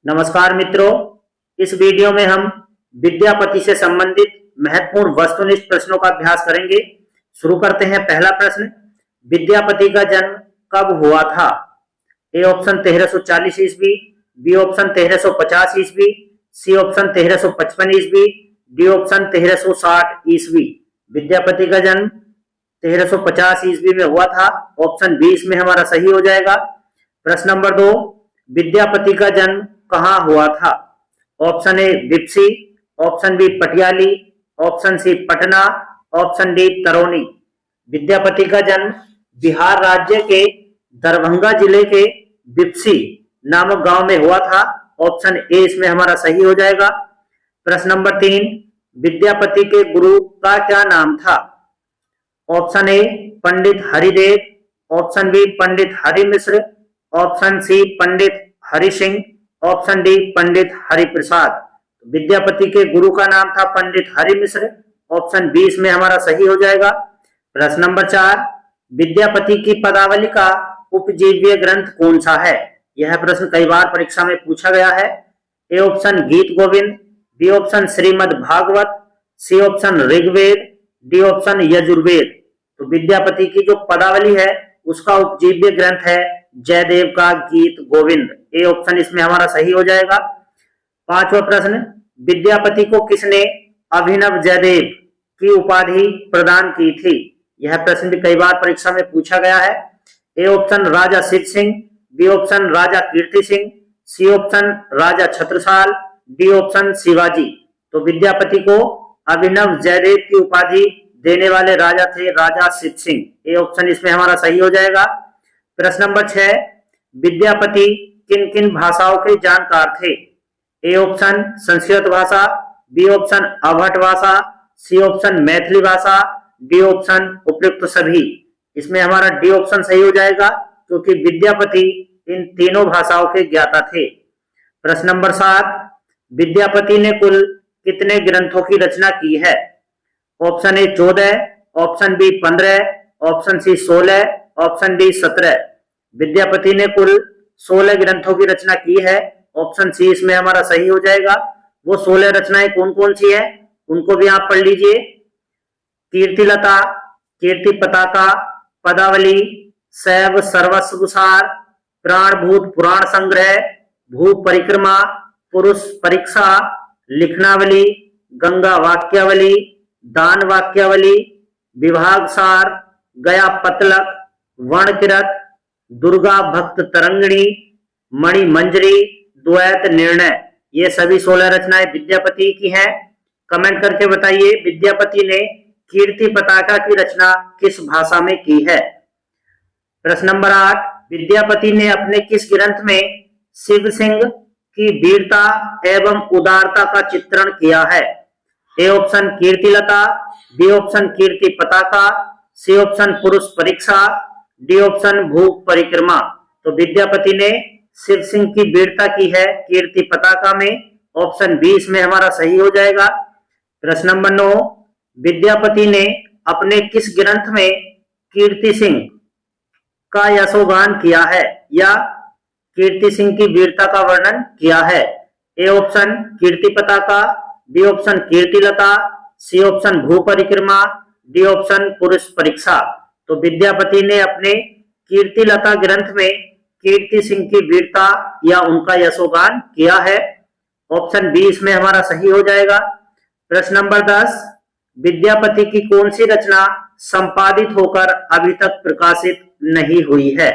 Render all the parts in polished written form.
नमस्कार मित्रों, इस वीडियो में हम विद्यापति से संबंधित महत्वपूर्ण वस्तुनिष्ठ प्रश्नों का अभ्यास करेंगे। शुरू करते हैं। पहला प्रश्न, विद्यापति का जन्म कब हुआ था? ए ऑप्शन 1340 ईस्वी, बी ऑप्शन 1350 ईस्वी, सी ऑप्शन 1355 ईस्वी, डी ऑप्शन 1360 ईस्वी। विद्यापति का जन्म 1350 ईस्वी में हुआ था। ऑप्शन 20 में हमारा सही हो जाएगा। प्रश्न नंबर 2, विद्यापति का जन्म कहाँ हुआ था? Option A Bipsi, option B Patiyali, option C Patna, option D Tarauni. Vidyapati का जन्म बिहार राज्य के दरभंगा जिले के बिपसी नामक गांव में हुआ था। ऑप्शन ए इसमें हमारा सही हो जाएगा। प्रश्न नंबर 3, विद्यापति के गुरु का क्या नाम था? Option A Pandit Haridev, option B Pandit Hari Mishra, option C Pandit Hari Singh, option D Pandit Hariprasad. Vidyapati के गुरु का नाम था पंडित हरि मिश्र। ऑप्शन 20 में हमारा सही हो जाएगा। प्रश्न नंबर 4, विद्यापति की पदावली का उपजीव्य ग्रंथ कौन सा है? यह प्रश्न कई बार परीक्षा में पूछा गया है। A option Geet Govind, B option Shrimad Bhagwat, C option Rigveda, D option Yajurveda. तो विद्यापति की जो पदावली है उसका उपजीव्य ग्रंथ है जयदेव का गीत गोविंद। ए ऑप्शन इसमें हमारा सही हो जाएगा। पांचवा प्रश्न, विद्यापति को किसने अभिनव जयदेव की उपाधि प्रदान की थी? यह प्रश्न भी कई बार परीक्षा में पूछा गया है। ए ऑप्शन राजा सिद्ध Singh, B option Raja Kirti Singh, C option राजा छत्रसाल, डी ऑप्शन शिवाजी। तो विद्यापति को अभिनव जयदेव की उपाधि देने वाले राजा थे राजा सिद्ध सिंह। ए ऑप्शन इसमें हमारा सही हो जाएगा। प्रश्न नंबर 6, विद्यापति किन किन भाषाओं के जानकार थे? ए ऑप्शन संस्कृत भाषा, बी ऑप्शन अवहट भाषा, सी ऑप्शन मैथिली भाषा, डी ऑप्शन उपयुक्त सभी। इसमें हमारा डी ऑप्शन सही हो जाएगा क्योंकि विद्यापति इन तीनों भाषाओं के ज्ञाता थे। प्रश्न नंबर 7, विद्यापति ने कुल कितने ग्रंथों की रचना की है? Option A 14, option B 15, option C 16, option D 17। Vidyapati ने कुल 16 ग्रंथों की रचना की है। ऑप्शन सी इसमें हमारा सही हो जाएगा। वो 16 रचनाएं कौन कौन सी है उनको भी आप पढ़ लीजिए। कीर्तिलता, कीर्ति पताका, पदावली, शैव सर्वस्वसार, प्राणभूत पुराण संग्रह, भू परिक्रमा, पुरुष परीक्षा, लिखनावली, गंगा वाक्यावली, दान वाक्यावली, विभाग सार, गया पतलक, वर्णकिरत, दुर्गा भक्त तरंगिणी, मणि मंजरी, द्वैत निर्णय। ये सभी 16 रचनाएं विद्यापति की हैं। कमेंट करके बताइए विद्यापति ने कीर्ति पताका की रचना किस भाषा में की है? प्रश्न नंबर 8, विद्यापति ने अपने किस ग्रंथ में शिव सिंह की वीरता एवं उदारता का चित्रण किया है? A option Kirtilata, B option Kirti Pataka, C option Purush परीक्षा, डी ऑप्शन भू परिक्रमा। तो विद्यापति ने शिव सिंह की वीरता की है कीर्ति पताका में। ऑप्शन 20 में हमारा सही हो जाएगा। प्रश्न नंबर 9, विद्यापति ने अपने किस ग्रंथ में कीर्ति सिंह का यशोगान किया है या कीर्ति सिंह की वीरता का वर्णन किया है? A option Kirti Pataka, B option Kirtilata, C option Bhu Parikrama, D option Purush परीक्षा। तो विद्यापति ने अपने कीर्तिलता ग्रंथ में कीर्ति सिंह की वीरता या उनका यशोगान किया है। ऑप्शन 20 में हमारा सही हो जाएगा। प्रश्न नंबर 10, विद्यापति की कौन सी रचना संपादित होकर अभी तक प्रकाशित नहीं हुई है?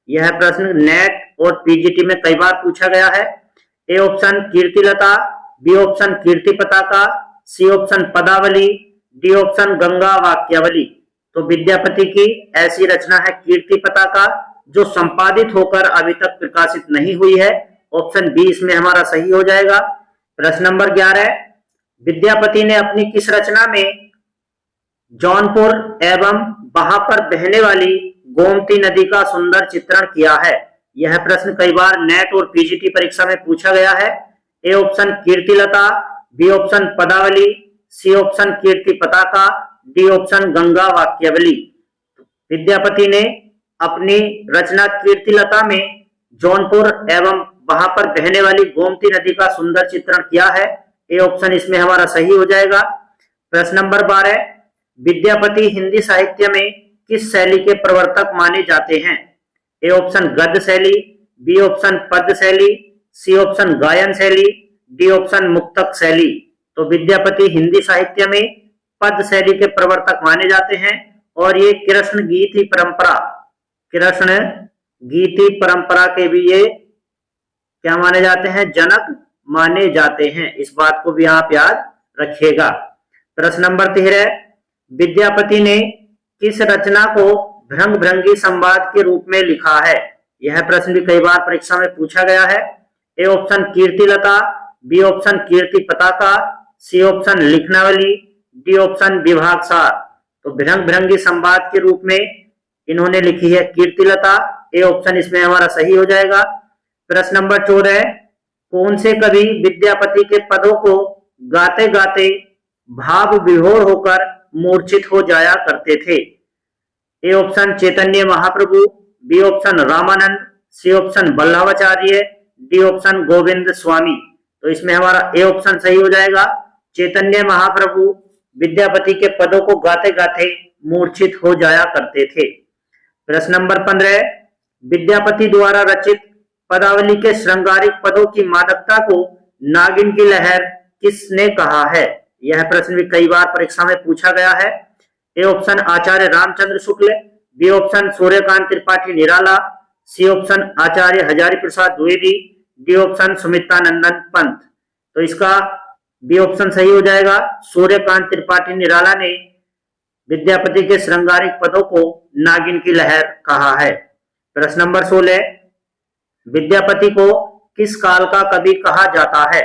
यह प्रश्न नेट और पीजीटी में कई बार पूछा गया है। A option Kirtilata, B option Kirti Pataka, C option Padavali, D option Ganga Vakyavali. तो विद्यापति की ऐसी रचना है कीर्ति पताका जो संपादित होकर अभी तक प्रकाशित नहीं हुई है। ऑप्शन 20 में हमारा सही हो जाएगा। प्रश्न नंबर 11, विद्यापति ने अपनी किस रचना में जौनपुर एवं वहां पर बहने वाली गोमती नदी का सुंदर चित्रण किया है? यह प्रश्न कई बार नेट और पीजीटी परीक्षा में पूछा गया है। A option Kirtilata, B option Padavali, C option Kirti Pataka, D option Ganga Vakyavali. Vidyapati ने अपनी रचना कीर्तिलता में जौनपुर एवं वहां पर बहने वाली गोमती नदी का सुंदर चित्रण किया है। ए ऑप्शन इसमें हमारा सही हो जाएगा। प्रश्न नंबर 12, विद्यापति हिंदी साहित्य में किस शैली के प्रवर्तक माने जाते हैं? ए ऑप्शन गद्य शैली, बी ऑप्शन पद्य शैली, सी ऑप्शन गायन शैली, डी ऑप्शन मुक्तक शैली। तो विद्यापति हिंदी साहित्य में पद्य शैली के प्रवर्तक माने जाते हैं और ये कृष्ण गीति परंपरा के भी ये क्या माने जाते हैं? जनक माने जाते हैं। इस बात को भी आप याद रखिएगा। प्रश्न नंबर 13, विद्यापति ने किस रचना को भृंग भृंगी संवाद के रूप में लिखा है? यह प्रश्न भी कई बार परीक्षा में पूछा गया है। A option Kirtilata, B option Kirti Pataka, C option Likhnavali, D option Vibhag Sar. तो भृंग भृंगी संवाद के रूप में इन्होंने लिखी है कीर्तिलता। ए ऑप्शन इसमें हमारा सही हो जाएगा। प्रश्न नंबर 14, कौन से कवि विद्यापति के पदों को गाते गाते भाव विभोर होकर मूर्छित हो जाया करते थे? A option Chaitanya Mahaprabhu, B option Ramanand, C option Vallabhacharya, D option Govind Swami. तो इसमें हमारा ए ऑप्शन सही हो जाएगा। चैतन्य महाप्रभु विद्यापति के पदों को गाते गाते मूर्छित हो जाया करते थे। प्रश्न नंबर 15, विद्यापति द्वारा रचित पदावली के श्रृंगारिक पदों की मादकता को नागिन की लहर किसने कहा है? यह प्रश्न भी कई बार परीक्षा में पूछा गया है। A option Acharya Ramchandra Shukla, B option Suryakant Tripathi Nirala, C option Acharya Hazari Prasad Dwivedi, D option Sumitranandan Pant. तो इसका बी ऑप्शन सही हो जाएगा। सूर्यकांत त्रिपाठी निराला ने विद्यापति के श्रृंगारिक पदों को नागिन की लहर कहा है। प्रश्न नंबर 16, विद्यापति को किस काल का कवि कहा जाता है?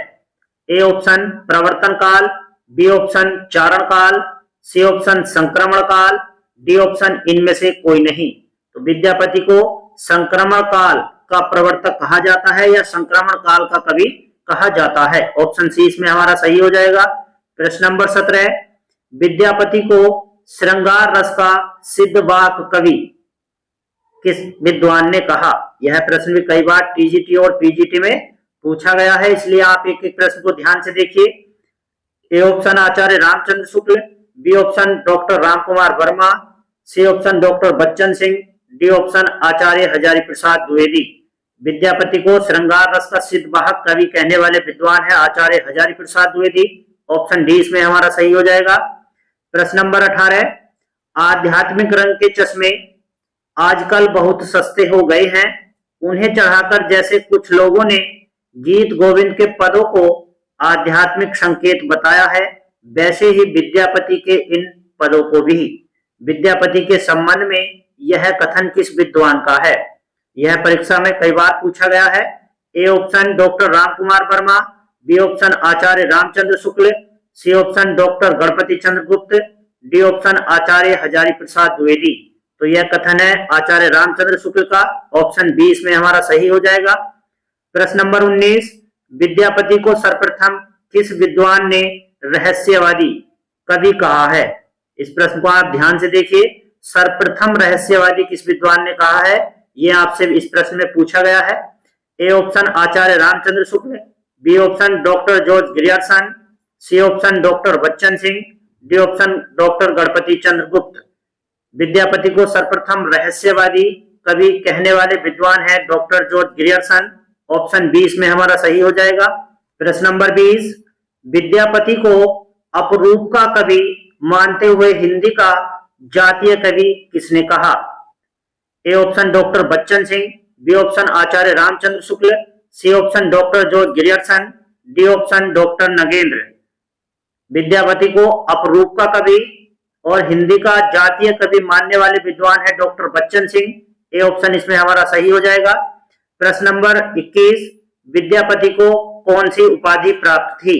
ए ऑप्शन प्रवर्तन काल, बी ऑप्शन चारण काल, सी ऑप्शन संक्रमण काल, डी ऑप्शन इनमें से कोई नहीं। तो विद्यापति को संक्रमण काल का प्रवर्तक कहा जाता है या संक्रमण काल का कवि कहा जाता है। ऑप्शन सी इसमें हमारा सही हो जाएगा। प्रश्न नंबर 17, विद्यापति को श्रृंगार रस का सिद्ध वाक कवि किस विद्वान ने कहा? यह प्रश्न भी कई बार टीजीटी और पीजीटी में पूछा गया है, इसलिए आप एक एक प्रश्न को ध्यान से देखिए। A option Acharya Ramchandra Shukla, B option doctor Ramkumar Verma, C option doctor Bachchan Singh, D option Acharya Hazari Prasad Dwivedi. Vidyapati को श्रृंगार रस का सिद्ध वाहक कवि कहने वाले विद्वान है आचार्य हजारी प्रसाद द्विवेदी। ऑप्शन डी इसमें हमारा सही हो जाएगा। प्रश्न नंबर 18, आध्यात्मिक रंग के चश्मे आजकल बहुत सस्ते हो गए हैं, उन्हें चढ़ाकर जैसे कुछ लोगों ने गीत गोविंद के पदों को आध्यात्मिक संकेत बताया है, वैसे ही विद्यापति के इन पदों को भी। विद्यापति के संबंध में यह कथन किस विद्वान का है? यह परीक्षा में कई बार पूछा गया है। A option doctor Ramkumar Verma, B option Acharya Ramchandra Shukla, C option doctor Ganpati Chandra Gupta, D option Acharya Hazari Prasad Dwivedi. तो यह कथन है आचार्य रामचंद्र शुक्ल का। ऑप्शन बी इसमें हमारा सही हो जाएगा। प्रश्न नंबर 19, विद्यापति को सर्वप्रथम किस विद्वान ने रहस्यवादी कवि कहा है? इस प्रश्न को आप ध्यान से देखिए। सर्वप्रथम रहस्यवादी किस विद्वान ने कहा है, यह आपसे इस प्रश्न में पूछा गया है। A option Acharya Ramchandra Shukla, B option doctor George Grierson, C option doctor Bachchan Singh, D option doctor Ganpati Chandra Gupta. Vidyapati को सर्वप्रथम रहस्यवादी कवि कहने वाले विद्वान है डॉक्टर जॉर्ज ग्रियर्सन। ऑप्शन 20 में हमारा सही हो जाएगा। प्रश्न नंबर 20, विद्यापति को अपरूप का कवि मानते हुए हिंदी का जातीय कवि किसने कहा? A option doctor Bachchan Singh, B option Acharya Ramchandra Shukla, C option doctor George Grierson, D option doctor Nagendra. Vidyapati को अपरूप का कवि और हिंदी का जातीय कवि मानने वाले विद्वान है doctor Bachchan Singh. A option इसमें हमारा सही हो जाएगा। प्रश्न नंबर 21, विद्यापति को कौन सी उपाधि प्राप्त थी?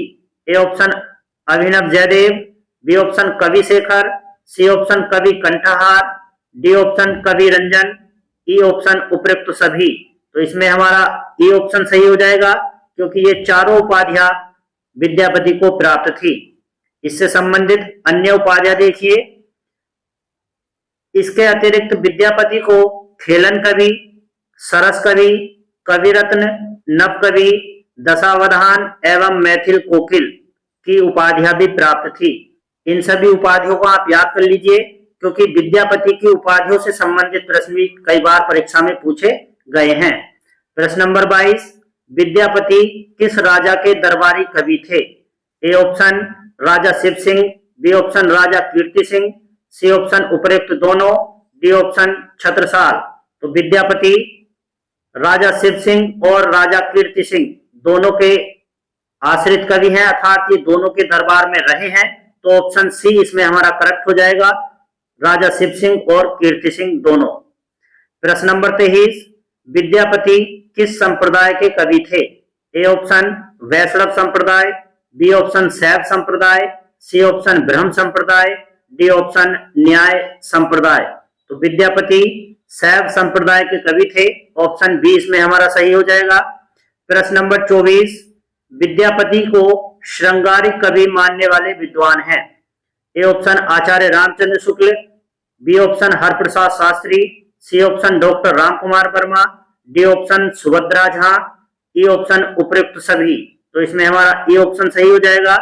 A option Abhinav Jaidev, B option Kavi Shekhar, C option कवि कंठहार, डी ऑप्शन कवि रंजन, ई ऑप्शन उपयुक्त सभी। तो इसमें हमारा ई ऑप्शन सही हो जाएगा, क्योंकि ये चारों उपाधियां विद्यापति को प्राप्त थी। इससे संबंधित अन्य उपाधियां देखिए। इसके अतिरिक्त विद्यापति को खेलन कवि, सरस कवि, कवि रत्न, नवकवि, दशावधान एवं मैथिल कोकिल की उपाधियां भी प्राप्त थी। इन सभी उपाधियों को आप याद कर लीजिए, क्योंकि विद्यापति की उपाधियों से संबंधित प्रश्न भी कई बार परीक्षा में पूछे गए हैं। प्रश्न नंबर 22, विद्यापति किस राजा के दरबारी कवि थे? A option Raja Shiv Singh, B option Raja Kirti Singh, C option उपरोक्त दोनों, डी ऑप्शन छत्रसाल। तो विद्यापति राजा शिव सिंह और राजा कीर्ति सिंह दोनों के आश्रित कवि हैं, अर्थात ये दोनों के दरबार में रहे हैं। तो ऑप्शन सी इसमें हमारा करेक्ट हो जाएगा, राजा शिव सिंह और कीर्ति सिंह दोनों। प्रश्न नंबर 23, विद्यापति किस संप्रदाय के कवि थे? ए ऑप्शन वैष्णव संप्रदाय, बी ऑप्शन शैव संप्रदाय, सी ऑप्शन ब्रह्म संप्रदाय, डी ऑप्शन न्याय संप्रदाय। तो विद्यापति शैव संप्रदाय के कवि थे, ऑप्शन बी इसमें हमारा सही हो जाएगा। प्रश्न नंबर 24, विद्यापति को श्रृंगारिक कवि मानने वाले विद्वान हैं? A option Acharya Ramchandra Shukla, B option Harprasad Shastri, C option doctor Ramkumar Verma, D option Subhadra Jha, E option उपयुक्त सभी। तो इसमें हमारा ई ऑप्शन सही हो जाएगा।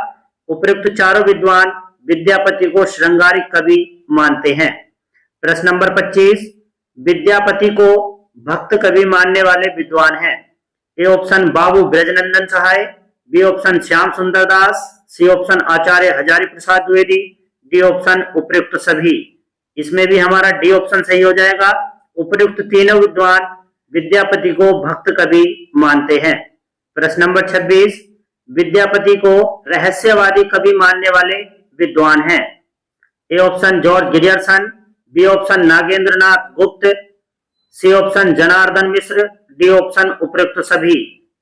उपयुक्त चारों विद्वान विद्यापति को श्रृंगारिक कवि मानते हैं। प्रश्न नंबर 25, विद्यापति को भक्त कवि मानने वाले विद्वान हैं? A option Babu Brajnandan Sahay, B option Shyam Sundar Das, C option Acharya Hazari Prasad Dwivedi, D option उपयुक्त सभी। इसमें भी हमारा डी ऑप्शन सही हो जाएगा। उपयुक्त तीनों विद्वान विद्यापति को भक्त कवि मानते हैं। प्रश्न नंबर 26, विद्यापति को रहस्यवादी कवि मानने वाले विद्वान हैं? A option George Grierson, B option Nagendra Nath Gupta, C option Janardan Mishra, D option उपयुक्त सभी।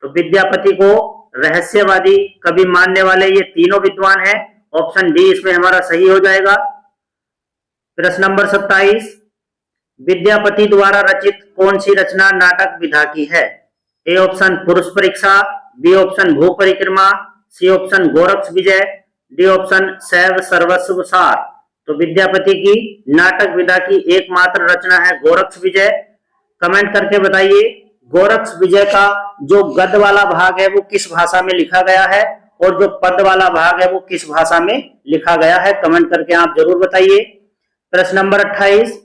तो विद्यापति को रहस्यवादी कवि मानने वाले ये तीनों विद्वान हैं, ऑप्शन डी इसमें हमारा सही हो जाएगा। प्रश्न नंबर 27, विद्यापति द्वारा रचित कौन सी रचना नाटक विधा की है? ए ऑप्शन पुरुष परीक्षा, बी ऑप्शन भू परिक्रमा, सी ऑप्शन गोरक्ष विजय, डी ऑप्शन शैव सर्वस्व सार। तो विद्यापति की नाटक विधा की एकमात्र रचना है गोरक्ष विजय। कमेंट करके बताइए, गोरक्ष विजय का जो गद्य वाला भाग है वो किस भाषा में लिखा गया है और जो पद वाला भाग है वो किस भाषा में लिखा गया है? कमेंट करके आप जरूर बताइए। प्रश्न नंबर 28,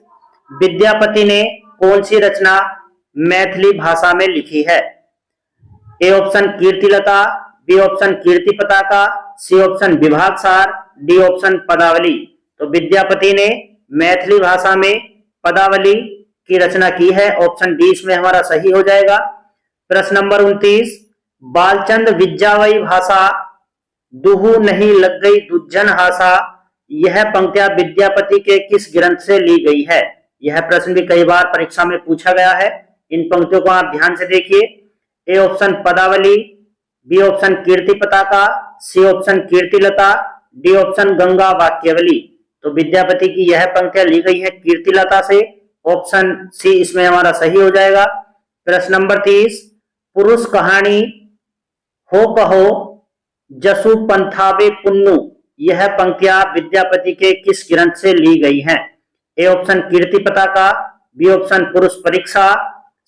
विद्यापति ने कौन सी रचना मैथिली भाषा में लिखी है? A option Kirtilata, B option Kirti Pataka, C option Vibhag सार, डी ऑप्शन पदावली। तो विद्यापति ने मैथिली भाषा में पदावली की रचना की है, ऑप्शन डी इसमें हमारा सही हो जाएगा। प्रश्न नंबर 29, बालचंद विज्जावई भाषा दुहु नहीं लग गई दुज्जन हासा, यह पंक्तियां विद्यापति के किस ग्रंथ से ली गई है? यह प्रश्न भी कई बार परीक्षा में पूछा गया है। इन पंक्तियों को आप ध्यान से देखिए। A option Padavali, B option Kirti Pataka, C option Kirtilata, D option Ganga Vakyavali. तो विद्यापति की यह पंक्तियां ली गई है कीर्तिलता से, ऑप्शन सी इसमें हमारा सही हो जाएगा। प्रश्न नंबर 30, पुरुष कहानी हो कहो जसु पंथावे पुन्नु, यह पंक्तियां विद्यापति के किस ग्रंथ से ली गई हैं? A option Kirti Pataka, B option Purush परीक्षा,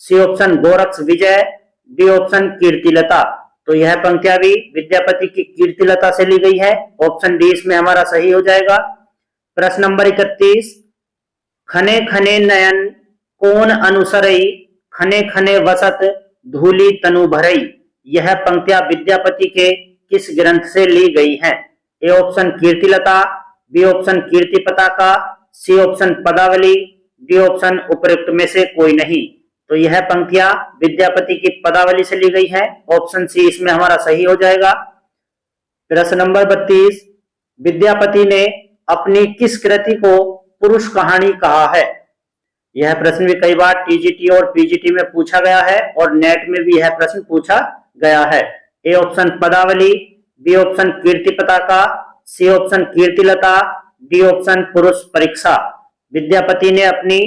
सी ऑप्शन गोरक्ष विजय, डी ऑप्शन कीर्तिलता। तो यह पंक्तियां भी विद्यापति की कीर्तिलता से ली गई है, ऑप्शन डी इसमें हमारा सही हो जाएगा। प्रश्न नंबर 31, खने खने नयन कौन अनुसरई, खने खने वसत धूली तनु भरई, यह पंक्तियां विद्यापति के किस ग्रंथ से ली गई हैं? A option Kirtilata, B option Kirti Pataka, C option Padavali, D option उपयुक्त में से कोई नहीं। तो यह पंक्तियां विद्यापति की पदावली से ली गई है, ऑप्शन सी इसमें हमारा सही हो जाएगा। प्रश्न नंबर 32, विद्यापति ने अपनी किस कृति को पुरुष कहानी कहा है? यह प्रश्न भी कई बार टीजीटी और पीजीटी में पूछा गया है और नेट में भी यह प्रश्न पूछा गया है। A option Padavali, B option Kirti Pataka, C option Kirtilata, D option Purush Pariksha. Vidyapati ने अपनी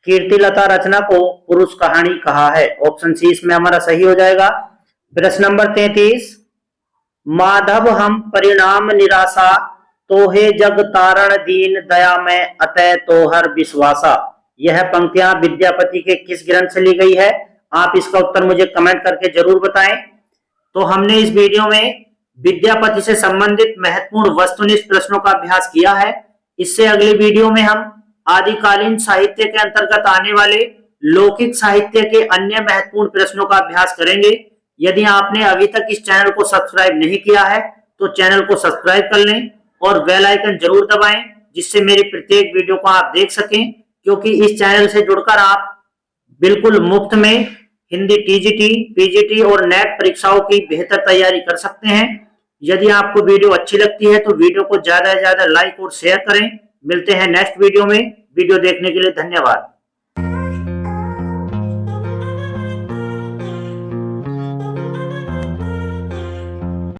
कीर्तिलता रचना को पुरुष कहानी कहा है, ऑप्शन सी इसमें हमारा सही हो जाएगा। प्रश्न नंबर 33, माधव हम परिणाम निराशा, तोहे जग तारण दीन दया में अतः तोहर विश्वासा, यह पंक्तियां विद्यापति के किस ग्रंथ से ली गई है? आप इसका उत्तर मुझे कमेंट करके जरूर बताएं। तो हमने इस वीडियो में विद्यापति से संबंधित महत्वपूर्ण वस्तुनिष्ठ प्रश्नों का अभ्यास किया है। इससे अगली वीडियो में हम आदिकालीन साहित्य के अंतर्गत आने वाले लौकिक साहित्य के अन्य महत्वपूर्ण प्रश्नों का अभ्यास करेंगे। यदि आपने अभी तक इस चैनल को सब्सक्राइब नहीं किया है तो चैनल को सब्सक्राइब कर लें और बेल आइकन जरूर दबाएं, जिससे मेरी प्रत्येक वीडियो को आप देख सकें, क्योंकि इस चैनल से जुड़कर आप बिल्कुल मुफ्त में हिंदी टीजीटी, पीजीटी और नेट परीक्षाओं की बेहतर तैयारी कर सकते हैं। यदि आपको वीडियो अच्छी लगती है तो वीडियो को ज्यादा से ज्यादा लाइक और शेयर करें। मिलते हैं नेक्स्ट वीडियो में। वीडियो देखने के लिए धन्यवाद।